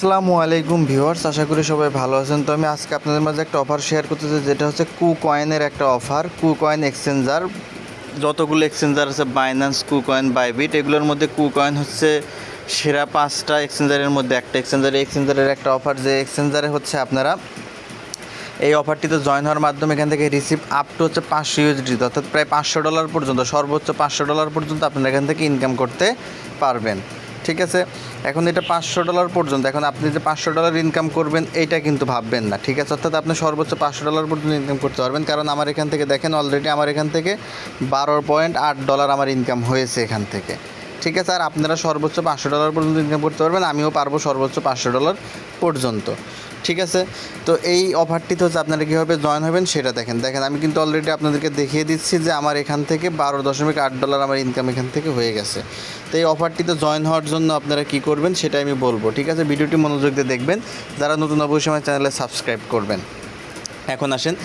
আসসালামু আলাইকুম ভিউয়ার্স, আশা করি সবাই ভালো আছেন। তো আমি আজকে আপনাদের মাঝে একটা অফার শেয়ার করতে চাই, যেটা হচ্ছে কুকয়েনের একটা অফার। কুকয়েন এক্সচেঞ্জার, যতগুলো এক্সচেঞ্জার আছে বাইন্যান্স, কুকয়েন, বাইবিট, এগুলোর মধ্যে কুকয়েন হচ্ছে সেরা 5টা এক্সচেঞ্জারের মধ্যে একটা এক্সচেঞ্জার। এই এক্সচেঞ্জারের একটা অফার, যে এক্সচেঞ্জারে হচ্ছে আপনারা এই অফারটিতে জয়েন হওয়ার মাধ্যমে এখান থেকে রিসিভ আপ টু হচ্ছে $500, অর্থাৎ প্রায় $500 পর্যন্ত, সর্বোচ্চ $500 পর্যন্ত আপনারা এখান থেকে ইনকাম করতে পারবেন। ঠিক আছে, এখন এটা $500 পর্যন্ত। এখন আপনি যে $500 ইনকাম করবেন এইটা কিন্তু ভাববেন না, ঠিক আছে। অর্থাৎ আপনি সর্বোচ্চ $500 পর্যন্ত ইনকাম করতে পারবেন, কারণ আমার এখান থেকে দেখেন অলরেডি আমার এখান থেকে $12.8 আমার ইনকাম হয়েছে এখান থেকে। ঠিক আছে, আর আপনারা সর্বোচ্চ $500 পর্যন্ত ইনকাম করতে পারবেন, আমিও পারবো সর্বোচ্চ $500 পর্যন্ত। ঠিক আছে, তো এই অফারটিতে হচ্ছে আপনারা কীভাবে জয়েন হবেন সেটা দেখেন। আমি কিন্তু অলরেডি আপনাদেরকে দেখিয়ে দিচ্ছি যে আমার এখান থেকে $12.8 আমার ইনকাম এখান থেকে হয়ে গেছে। তো এই অফারটিতে জয়েন হওয়ার জন্য আপনারা কী করবেন সেটা আমি বলবো। ঠিক আছে, ভিডিওটি মনোযোগ দিয়ে দেখবেন, যারা নতুন অবশ্যই আমার চ্যানেলে সাবস্ক্রাইব করবেন। এখন আসেন,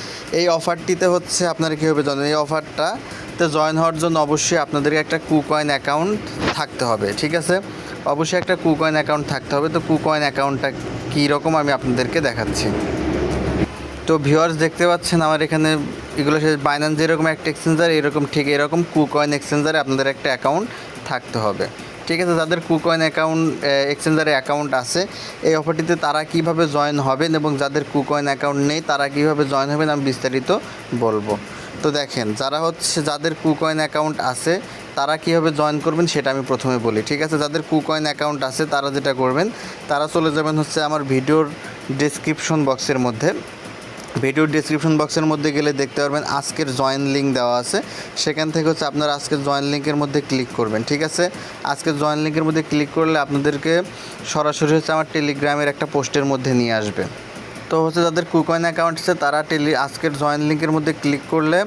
এই অফারটিতে হচ্ছে আপনারা কীভাবে জয়েন, এই অফারটাতে জয়েন হওয়ার জন্য অবশ্যই আপনাদেরকে একটা কুকয়েন অ্যাকাউন্ট থাকতে হবে। ঠিক আছে, অবশ্যই একটা কুকয়েন অ্যাকাউন্ট থাকতে হবে। তো কুকয়েন অ্যাকাউন্টটা কী রকম আমি আপনাদেরকে দেখাচ্ছি। তো ভিউয়ার্স দেখতে পাচ্ছেন আমার এখানে এগুলো বাইন্যান্স যেরকম একটা এক্সচেঞ্জার, এরকম ঠিক এরকম কুকয়েন এক্সচেঞ্জারে আপনাদের একটা অ্যাকাউন্ট থাকতে হবে। ঠিক আছে, যাদের কুকয়েন অ্যাকাউন্ট এক্সচেঞ্জারে অ্যাকাউন্ট আছে, এই অফারটিতে তারা কীভাবে জয়েন হবেন এবং যাদের কুকয়েন অ্যাকাউন্ট নেই তারা কীভাবে জয়েন হবেন আমি বিস্তারিত বলবো। তো দেখেন, যাদের কুকয়েন অ্যাকাউন্ট আছে তারা কীভাবে জয়েন করবেন সেটা আমি প্রথমে বলি। ঠিক আছে, যাদের কুকয়েন অ্যাকাউন্ট আছে তারা যেটা করবেন, তারা চলে যাবেন হচ্ছে আমার ভিডিওর ডেসক্রিপশন বক্সের মধ্যে। ভিডিওর ডেসক্রিপশন বক্সের মধ্যে গেলে দেখতে পারবেন আজকের জয়েন লিঙ্ক দেওয়া আছে। সেখান থেকে হচ্ছে আপনারা আজকের জয়েন লিঙ্কের মধ্যে ক্লিক করবেন। ঠিক আছে, আজকের জয়েন লিঙ্কের মধ্যে ক্লিক করলে আপনাদেরকে সরাসরি হচ্ছে আমার টেলিগ্রামের একটা পোস্টের মধ্যে নিয়ে আসবে। তো হচ্ছে যাদের কুকয়েন অ্যাকাউন্ট আছে তারা আজকের জয়েন লিঙ্কের মধ্যে ক্লিক করলে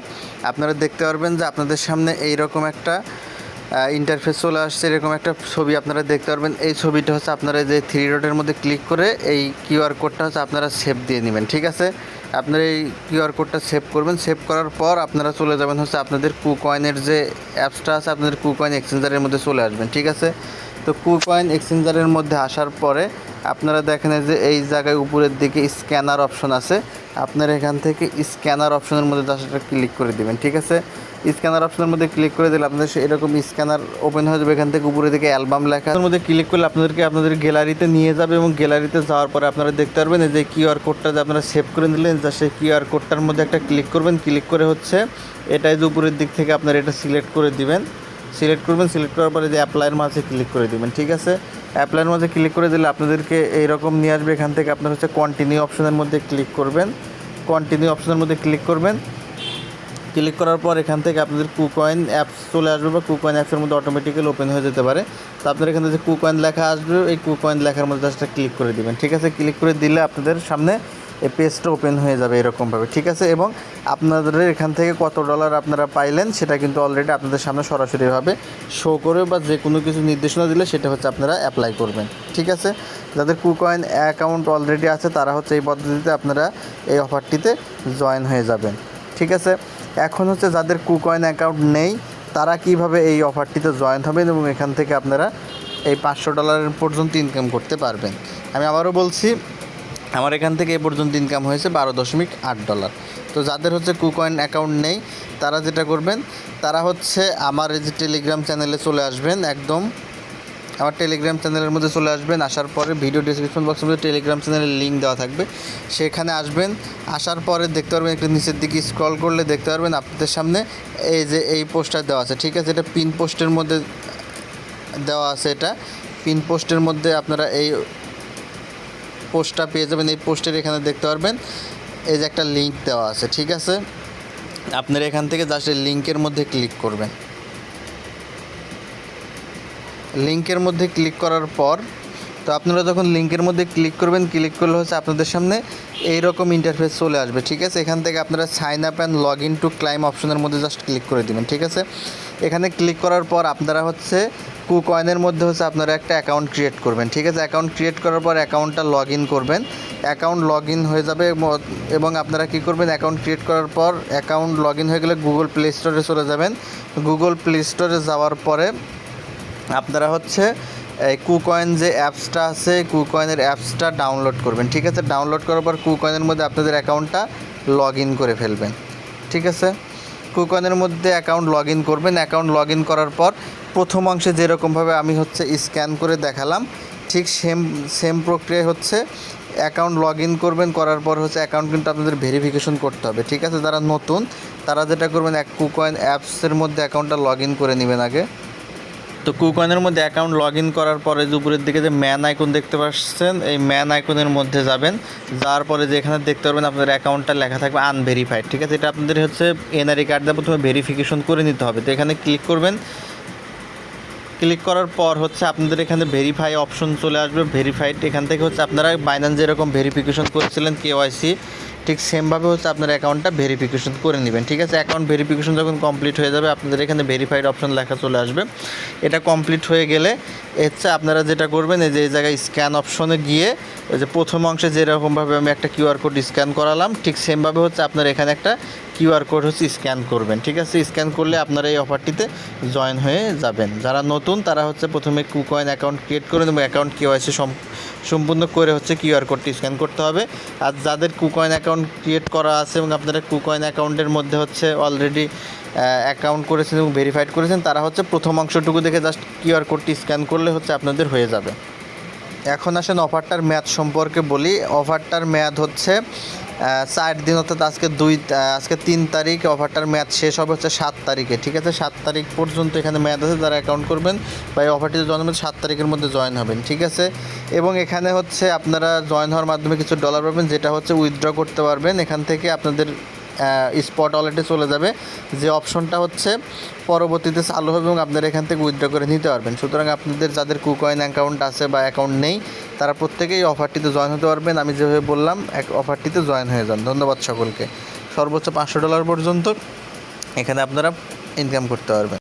আপনারা দেখতে পারবেন যে আপনাদের সামনে এইরকম একটা ইন্টারফেস চলে আসছে, এরকম একটা ছবি আপনারা দেখতে পারবেন। এই ছবিটা হচ্ছে আপনারা যে 3 ডটের মধ্যে ক্লিক করে এই কিউআর কোডটা হচ্ছে আপনারা সেভ দিয়ে নেবেন। ঠিক আছে, আপনারা এই কিউআর কোডটা সেভ করবেন। সেভ করার পর আপনারা চলে যাবেন হচ্ছে আপনাদের কুকয়েনের যে অ্যাপসটা আছে, আপনাদের কুকয়েন এক্সচেঞ্জারের মধ্যে চলে আসবেন। ঠিক আছে, তো কুকয়েন এক্সচেঞ্জারের মধ্যে আসার পরে আপনারা দেখেন যে এই জায়গায় উপরের দিকে স্ক্যানার অপশন আছে, আপনারা এখান থেকে স্ক্যানার অপশনের মধ্যে জাস্ট ক্লিক করে দেবেন। ঠিক আছে, স্ক্যানার অপশনের মধ্যে ক্লিক করে দিলে আপনাদের এরকম স্ক্যানার ওপেন হয়ে যাবে। এখান থেকে উপরে দিকে অ্যালবাম লেখা, এর মধ্যে ক্লিক করলে আপনাদেরকে আপনাদের গ্যালারিতে নিয়ে যাবে এবং গ্যালারিতে যাওয়ার পরে আপনারা দেখতে পারবেন যে কিউআর কোডটা যে আপনারা সেভ করে নিলেন, যা সেই কিউআর কোডটার মধ্যে একটা ক্লিক করবেন। ক্লিক করে হচ্ছে এটাই যে উপরের দিক থেকে আপনারা এটা সিলেক্ট করে দিবেন, সিলেক্ট করবেন। সিলেক্ট করার পরে যে অ্যাপ্লাইয়ের মাঝে ক্লিক করে দিবেন। ঠিক আছে, অ্যাপ্লাইয়ের মাঝে ক্লিক করে দিলে আপনাদেরকে এইরকম নিয়ে আসবে। এখান থেকে আপনারা হচ্ছে কন্টিনিউ অপশনের মধ্যে ক্লিক করবেন। কন্টিনিউ অপশনের মধ্যে ক্লিক করবেন। ক্লিক করার পর এখান থেকে আপনাদের কুকয়েন অ্যাপস চলে আসবে বা কুকয়েন অ্যাপসের মধ্যে অটোমেটিক্যালি ওপেন হয়ে যেতে পারে। তো আপনার এখান থেকে যে কুকয়েন লেখা আসবে, এই কুকয়েন লেখার মধ্যে জাস্ট ক্লিক করে দিবেন। ঠিক আছে, ক্লিক করে দিলে আপনাদের সামনে এই পেজটা ওপেন হয়ে যাবে এরকমভাবে। ঠিক আছে, এবং আপনাদের এখান থেকে কত ডলার আপনারা পাইলেন সেটা কিন্তু অলরেডি আপনাদের সামনে সরাসরিভাবে শো করবে, বা যে কোনো কিছু নির্দেশনা দিলে সেটা হচ্ছে আপনারা অ্যাপ্লাই করবেন। ঠিক আছে, যাদের কুকয়েন অ্যাকাউন্ট অলরেডি আছে তারা হচ্ছে এই পদ্ধতিতে আপনারা এই অফারটিতে জয়েন হয়ে যাবেন। ঠিক আছে, এখন হচ্ছে যাদের কুকয়েন অ্যাকাউন্ট নেই তারা কিভাবে এই অফারটিতে জয়েন হবেন এবং এখান থেকে আপনারা এই $500 পর্যন্ত ইনকাম করতে পারবেন। আমি আবারও বলছি, আমার এখান থেকে এই পর্যন্ত ইনকাম হয়েছে $12.8। তো যাদের হচ্ছে কুকয়েন অ্যাকাউন্ট নেই তারা যেটা করবেন, তারা হচ্ছে আমার এই যে টেলিগ্রাম চ্যানেলে চলে আসবেন। একদম আমার টেলিগ্রাম চ্যানেলের মধ্যে চলে আসবেন। আসার পরে ভিডিও ডেসক্রিপশন বক্সের মধ্যে টেলিগ্রাম চ্যানেলের লিঙ্ক দেওয়া থাকবে, সেখানে আসবেন। আসার পরে দেখতে পারবেন একটু নিচের দিকে স্ক্রল করলে দেখতে পারবেন আপনাদের সামনে এই যে এই পোস্টার দেওয়া আছে। ঠিক আছে, এটা পিন পোস্টের মধ্যে দেওয়া আছে, এটা পিন পোস্টের মধ্যে আপনারা এই পোস্টটা পেয়ে যাবেন। এই পোস্টের এখানে দেখতে পারবেন এই যে একটা লিঙ্ক দেওয়া আছে। ঠিক আছে, আপনারা এখান থেকে জাস্ট এই লিঙ্কের মধ্যে ক্লিক করবেন। লিঙ্কের মধ্যে ক্লিক করার পর তো আপনারা যখন লিঙ্কের মধ্যে ক্লিক করবেন, ক্লিক করলে হচ্ছে আপনাদের সামনে এইরকম ইন্টারফেস চলে আসবে। ঠিক আছে, এখান থেকে আপনারা sign up and log in to claim অপশনের মধ্যে জাস্ট ক্লিক করে দেবেন। ঠিক আছে, এখানে ক্লিক করার পর আপনারা হচ্ছে কুকয়েনের মধ্যে হচ্ছে আপনারা একটা অ্যাকাউন্ট ক্রিয়েট করবেন। ঠিক আছে, অ্যাকাউন্ট ক্রিয়েট করার পর অ্যাকাউন্টটা লগ ইন করবেন। অ্যাকাউন্ট লগ ইন হয়ে যাবে এবং আপনারা কী করবেন, অ্যাকাউন্ট ক্রিয়েট করার পর অ্যাকাউন্ট লগ ইন হয়ে গেলে গুগল প্লে স্টোরে চলে যাবেন। গুগল প্লে স্টোরে যাওয়ার পরে আপনারা হচ্ছে এই কুকয়েন যে অ্যাপসটা আছে কুকয়েনের অ্যাপসটা ডাউনলোড করবেন, ঠিক আছে। ডাউনলোড করার পর কুকয়েনের মধ্যে আপনাদের অ্যাকাউন্টটা লগ ইন করে ফেলবেন, ঠিক আছে। কুকয়েনের মধ্যে অ্যাকাউন্ট লগ ইন করবেন। অ্যাকাউন্ট লগ ইন করার পর প্রথম অংশে যেরকমভাবে আমি হচ্ছে স্ক্যান করে দেখালাম, ঠিক সেম প্রক্রিয়া হচ্ছে অ্যাকাউন্ট লগ ইন করবেন। করার পর হচ্ছে অ্যাকাউন্ট কিন্তু আপনাদের ভেরিফিকেশন করতে হবে, ঠিক আছে। যারা নতুন তারা যেটা করবেন, এক কুকয়েন অ্যাপসের মধ্যে অ্যাকাউন্টটা লগ ইন করে নেবেন আগে। তো কুকয়েনের মধ্যে অ্যাকাউন্ট লগ ইন করার পরে যে উপরের দিকে যে ম্যান আইকন দেখতে পাচ্ছেন, এই ম্যান আইকনের মধ্যে যাবেন। যাওয়ার পরে যে এখানে দেখতে পারবেন আপনাদের অ্যাকাউন্টটা লেখা থাকবে আনভেরিফাইড, ঠিক আছে। এটা আপনাদের হচ্ছে এনআরই কার্ড দিয়ে প্রথমে ভেরিফিকেশন করে নিতে হবে। তো এখানে ক্লিক করবেন। ক্লিক করার পর হচ্ছে আপনাদের এখানে ভেরিফাই অপশন চলে আসবে। ভেরিফাইড এখান থেকে হচ্ছে আপনারা বাইন্যান্স যেরকম ভেরিফিকেশন করেছিলেন কেওয়াইসি, ঠিক সেমভাবে হচ্ছে আপনার অ্যাকাউন্টটা ভেরিফিকেশন করে নেবেন, ঠিক আছে। অ্যাকাউন্ট ভেরিফিকেশন যখন কমপ্লিট হয়ে যাবে আপনাদের এখানে ভেরিফাইড অপশন লেখা চলে আসবে। এটা কমপ্লিট হয়ে গেলে হচ্ছে আপনারা যেটা করবেন, এই যে এই জায়গায় স্ক্যান অপশনে গিয়ে ওই যে প্রথম অংশে যেরকমভাবে আমি একটা কিউআর কোড স্ক্যান করালাম, ঠিক সেমভাবে হচ্ছে আপনার এখানে একটা কিউআর কোড হচ্ছে স্ক্যান করবেন, ঠিক আছে। স্ক্যান করলে আপনারা এই অফারটিতে জয়েন হয়ে যাবেন। যারা নতুন তারা হচ্ছে প্রথমে কুকয়েন অ্যাকাউন্ট ক্রিয়েট করুন এবং অ্যাকাউন্ট কেওয়াইসি সম্পূর্ণ করে হচ্ছে কিউআর কোডটি স্ক্যান করতে হবে। আর যাদের কুকয়েন অ্যাকাউন্ট ক্রিয়েট করা আছে এবং আপনারা কুকয়েন অ্যাকাউন্টের মধ্যে হচ্ছে অলরেডি অ্যাকাউন্ট করেছেন এবং ভেরিফাইড করেছেন, তারা হচ্ছে প্রথম অংশটুকু দেখে জাস্ট কিউআর কোডটি স্ক্যান করলে হচ্ছে আপনাদের হয়ে যাবে। এখন আসেন অফারটার মেয়াদ সম্পর্কে বলি। অফারটার মেয়াদ হচ্ছে 4 দিন, অর্থাৎ আজকে 3 তারিখ। অফারটার মেয়াদ শেষ হবে হচ্ছে 7 তারিখে, ঠিক আছে। 7 তারিখ পর্যন্ত এখানে মেয়াদ আছে। যারা অ্যাকাউন্ট করবেন বা এই অফারটিতে জয়েন হবেন 7 তারিখের মধ্যে জয়েন হবেন, ঠিক আছে। এবং এখানে হচ্ছে আপনারা জয়েন হওয়ার মাধ্যমে কিছু ডলার পাবেন, যেটা হচ্ছে উইথড্র করতে পারবেন। এখান থেকে আপনাদের স্পট ওয়ালেটে চলে যাবে, যে অপশনটা হচ্ছে পরবর্তীতে চালু হবে এবং আপনারা এখান থেকে উইথড্র করে নিতে পারবেন। সুতরাং আপনাদের যাদের কুকয়েন অ্যাকাউন্ট আছে বা অ্যাকাউন্ট নেই তারা প্রত্যেকেই অফারটিতে জয়েন হতে পারবেন। আমি যেভাবে বললাম অফারটিতে জয়েন হয়ে যান। ধন্যবাদ সকলকে। সর্বোচ্চ $500 পর্যন্ত এখানে আপনারা ইনকাম করতে পারবেন।